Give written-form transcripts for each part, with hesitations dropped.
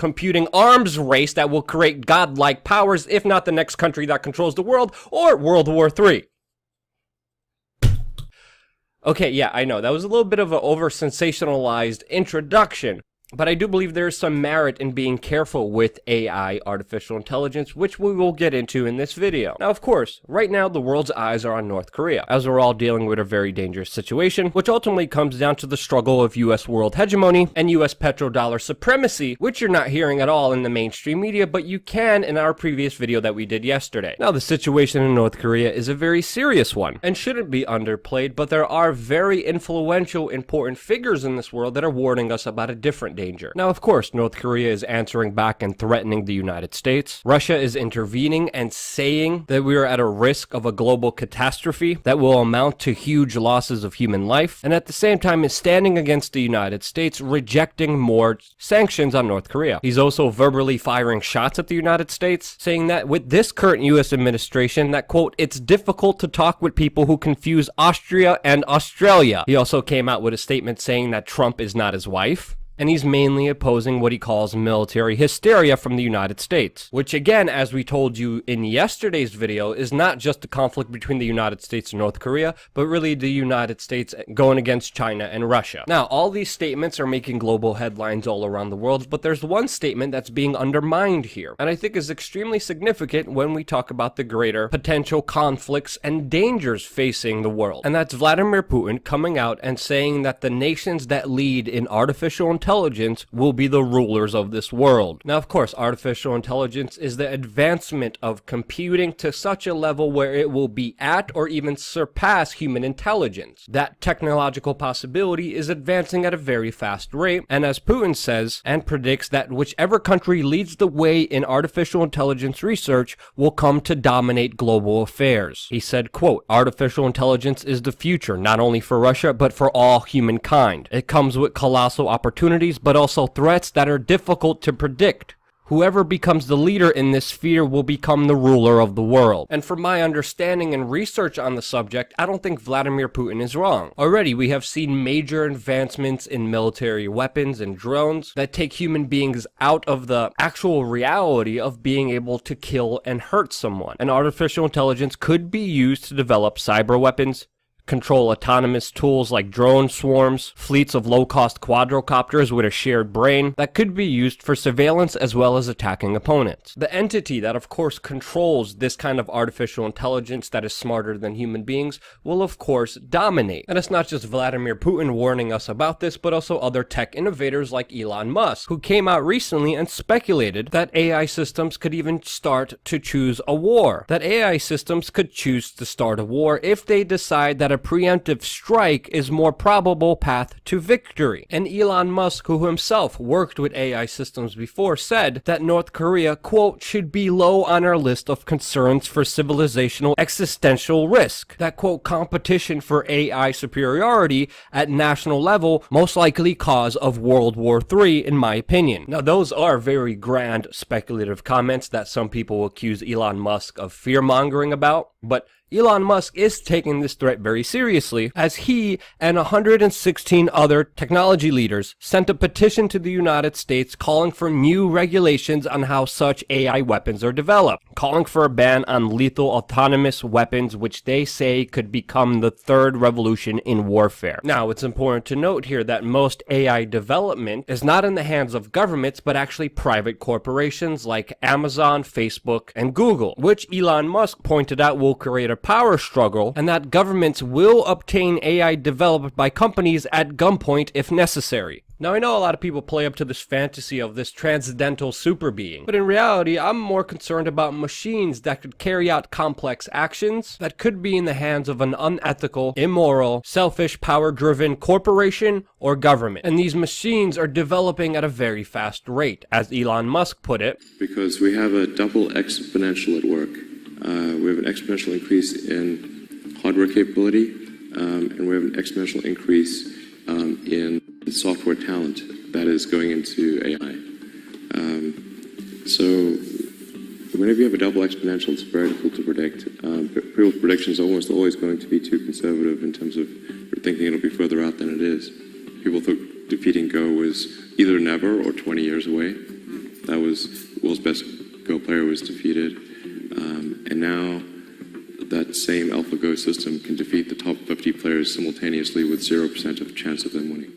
computing arms race that will create godlike powers, if not the next country that controls the world, or World War III. Okay, yeah, I know, that was a little bit of an over-sensationalized introduction, but I do believe there is some merit in being careful with AI, artificial intelligence, which we will get into in this video. Now, of course, right now the world's eyes are on North Korea, as we're all dealing with a very dangerous situation, which ultimately comes down to the struggle of US world hegemony and US petrodollar supremacy, which you're not hearing at all in the mainstream media, but you can in our previous video that we did yesterday. Now, the situation in North Korea is a very serious one, and shouldn't be underplayed, but there are very influential, important figures in this world that are warning us about a different danger. Now, of course, North Korea is answering back and threatening the United States. Russia is intervening and saying that we are at a risk of a global catastrophe that will amount to huge losses of human life, and at the same time is standing against the United States, rejecting more sanctions on North Korea. He's also verbally firing shots at the United States, saying that with this current US administration, that, quote, it's difficult to talk with people who confuse Austria and Australia. He also came out with a statement saying that Trump is not his wife, and he's mainly opposing what he calls military hysteria from the United States, which again, as we told you in yesterday's video, is not just a conflict between the United States and North Korea, but really the United States going against China and Russia. Now, all these statements are making global headlines all around the world, but there's one statement that's being undermined here, and I think is extremely significant when we talk about the greater potential conflicts and dangers facing the world, and that's Vladimir Putin coming out and saying that the nations that lead in artificial intelligence will be the rulers of this world. Now, of course, artificial intelligence is the advancement of computing to such a level where it will be at or even surpass human intelligence. That technological possibility is advancing at a very fast rate, and as Putin says and predicts, that whichever country leads the way in artificial intelligence research will come to dominate global affairs. He said, quote, artificial intelligence is the future, not only for Russia, but for all humankind. It comes with colossal opportunities, but also threats that are difficult to predict. Whoever becomes the leader in this sphere will become the ruler of the world. And from my understanding and research on the subject, I don't think Vladimir Putin is wrong. Already, we have seen major advancements in military weapons and drones that take human beings out of the actual reality of being able to kill and hurt someone. And artificial intelligence could be used to develop cyber weapons, control autonomous tools like drone swarms, fleets of low-cost quadrocopters with a shared brain that could be used for surveillance as well as attacking opponents. The entity that of course controls this kind of artificial intelligence that is smarter than human beings will of course dominate. And it's not just Vladimir Putin warning us about this, but also other tech innovators like Elon Musk, who came out recently and speculated that AI systems could even start to choose a war. That AI systems could choose to start a war if they decide that a preemptive strike is more probable path to victory. And Elon Musk, who himself worked with AI systems before, said that North Korea, quote, should be low on our list of concerns for civilizational existential risk. That, quote, competition for AI superiority at national level most likely cause of World War III, in my opinion. Now, those are very grand speculative comments that some people accuse Elon Musk of fear-mongering about, but Elon Musk is taking this threat very seriously, as he and 116 other technology leaders sent a petition to the United States calling for new regulations on how such AI weapons are developed, calling for a ban on lethal autonomous weapons, which they say could become the third revolution in warfare. Now, it's important to note here that most AI development is not in the hands of governments, but actually private corporations like Amazon, Facebook, and Google, which Elon Musk pointed out will create a power struggle, and that governments will obtain AI developed by companies at gunpoint if necessary. Now, I know a lot of people play up to this fantasy of this transcendental super being, but in reality, I'm more concerned about machines that could carry out complex actions that could be in the hands of an unethical, immoral, selfish, power-driven corporation or government. And these machines are developing at a very fast rate, as Elon Musk put it. Because we have a double exponential at work. We have an exponential increase in hardware capability, and we have an exponential increase in software talent that is going into AI. So whenever you have a double exponential, it's very difficult to predict. People's predictions are almost always going to be too conservative in terms of thinking it'll be further out than it is. People thought defeating Go was either never or 20 years away. that was the world's best Go player was defeated. And now that same AlphaGo system can defeat the top 50 players simultaneously with 0% of chance of them winning.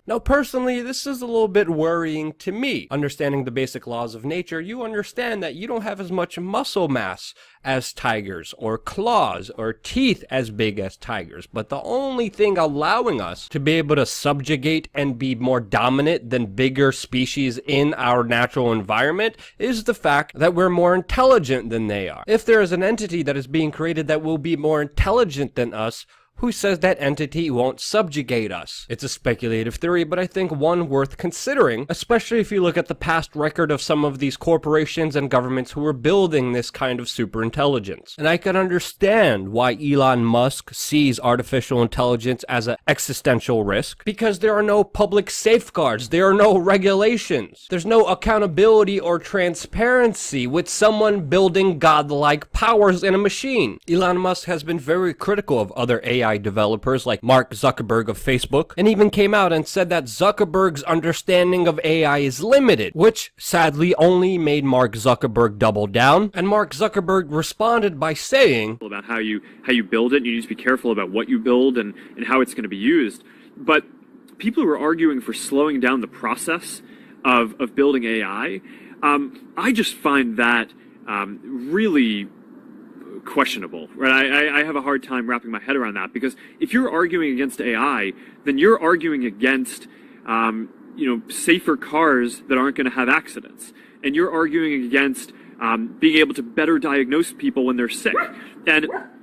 Now, personally, this is a little bit worrying to me. Understanding the basic laws of nature, you understand that you don't have as much muscle mass as tigers, or claws, or teeth as big as tigers. But the only thing allowing us to be able to subjugate and be more dominant than bigger species in our natural environment is the fact that we're more intelligent than they are. If there is an entity that is being created that will be more intelligent than us, who says that entity won't subjugate us? It's a speculative theory, but I think one worth considering, especially if you look at the past record of some of these corporations and governments who were building this kind of superintelligence. And I can understand why Elon Musk sees artificial intelligence as an existential risk, because there are no public safeguards, there are no regulations, there's no accountability or transparency with someone building godlike powers in a machine. Elon Musk has been very critical of other AI developers like Mark Zuckerberg of Facebook, and even came out and said that Zuckerberg's understanding of AI is limited, which sadly only made Mark Zuckerberg double down. And Mark Zuckerberg responded by saying about how you build it. You need to be careful about what you build and how it's going to be used. But people who are arguing for slowing down the process of building AI, I just find that really questionable, right? I have a hard time wrapping my head around that, because if you're arguing against AI, then you're arguing against, safer cars that aren't going to have accidents, and you're arguing against being able to better diagnose people when they're sick.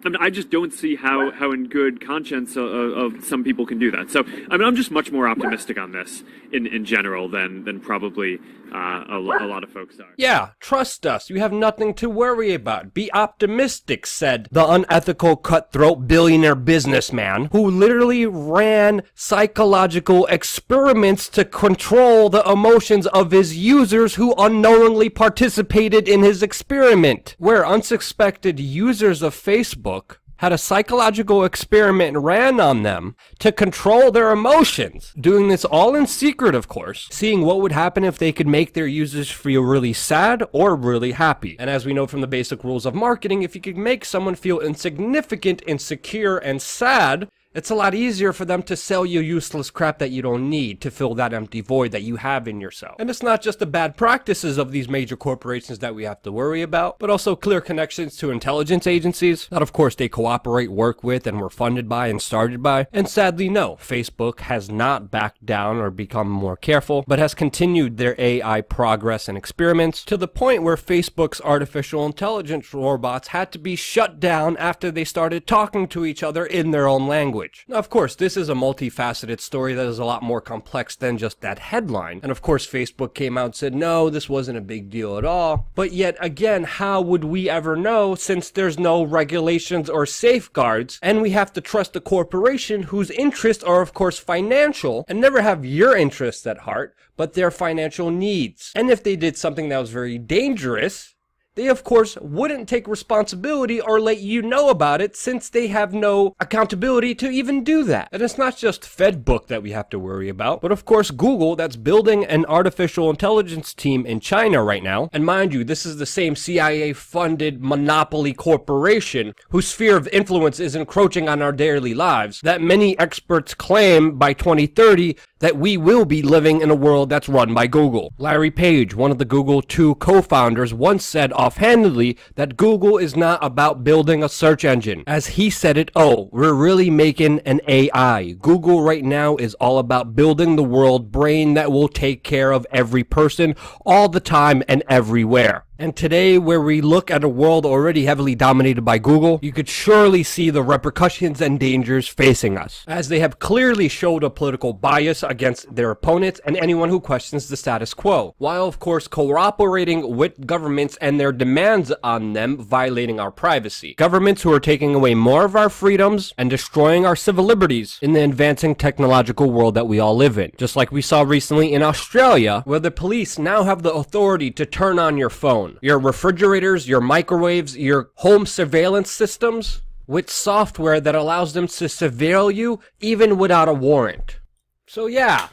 And I just don't see how in good conscience of some people can do that. So I'm just much more optimistic on this in general than probably a lot of folks are. Yeah, trust us. You have nothing to worry about. Be optimistic, said the unethical, cutthroat billionaire businessman who literally ran psychological experiments to control the emotions of his users who unknowingly participated in his experiment, where unsuspected users of Facebook had a psychological experiment ran on them to control their emotions. Doing this all in secret, of course, seeing what would happen if they could make their users feel really sad or really happy. And as we know from the basic rules of marketing, if you could make someone feel insignificant, insecure, and sad, it's a lot easier for them to sell you useless crap that you don't need to fill that empty void that you have in yourself. And it's not just the bad practices of these major corporations that we have to worry about, but also clear connections to intelligence agencies that of course they cooperate, work with, and were funded by and started by. And sadly, no, Facebook has not backed down or become more careful, but has continued their AI progress and experiments to the point where Facebook's artificial intelligence robots had to be shut down after they started talking to each other in their own language. Now, of course, this is a multifaceted story that is a lot more complex than just that headline. And of course, Facebook came out and said, no, this wasn't a big deal at all. But yet again, how would we ever know, since there's no regulations or safeguards, and we have to trust a corporation whose interests are, of course, financial, and never have your interests at heart, but their financial needs. And if they did something that was very dangerous, they of course wouldn't take responsibility or let you know about it, since they have no accountability to even do that. And it's not just Fedbook that we have to worry about, but of course Google, that's building an artificial intelligence team in China right now. And mind you, this is the same CIA funded monopoly corporation whose sphere of influence is encroaching on our daily lives, that many experts claim by 2030 that we will be living in a world that's run by Google. Larry Page, one of the Google 2 co-founders, once said offhandedly that Google is not about building a search engine. As he said it, oh, we're really making an AI. Google right now is all about building the world brain that will take care of every person all the time and everywhere. And today, where we look at a world already heavily dominated by Google, you could surely see the repercussions and dangers facing us, as they have clearly showed a political bias against their opponents and anyone who questions the status quo, while of course cooperating with governments and their demands on them, violating our privacy. Governments who are taking away more of our freedoms and destroying our civil liberties in the advancing technological world that we all live in. Just like we saw recently in Australia, where the police now have the authority to turn on your phone, your refrigerators, your microwaves, your home surveillance systems, with software that allows them to surveil you even without a warrant. So yeah,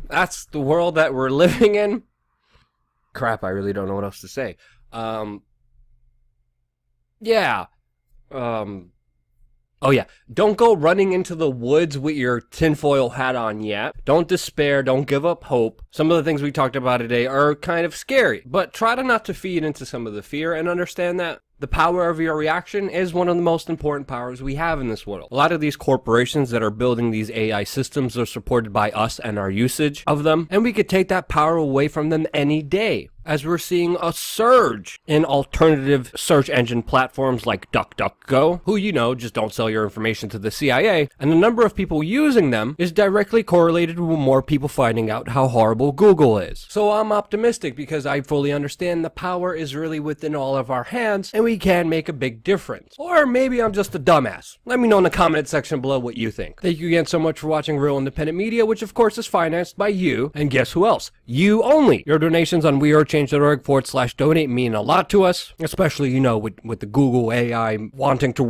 that's the world that we're living in. Crap, I really don't know what else to say. Yeah. Oh yeah, don't go running into the woods with your tinfoil hat on yet. Don't despair, don't give up hope. Some of the things we talked about today are kind of scary, but try to not to feed into some of the fear and understand that the power of your reaction is one of the most important powers we have in this world. A lot of these corporations that are building these AI systems are supported by us and our usage of them, and we could take that power away from them any day, as we're seeing a surge in alternative search engine platforms like DuckDuckGo, who, you know, just don't sell your information to the CIA, and the number of people using them is directly correlated with more people finding out how horrible Google is. So I'm optimistic because I fully understand the power is really within all of our hands, and we can make a big difference. Or maybe I'm just a dumbass. Let me know in the comment section below what you think. Thank you again so much for watching Real Independent Media, which of course is financed by you, and guess who else? You only. Your donations on wearechange.org/donate mean a lot to us, especially, you know, with the Google AI wanting to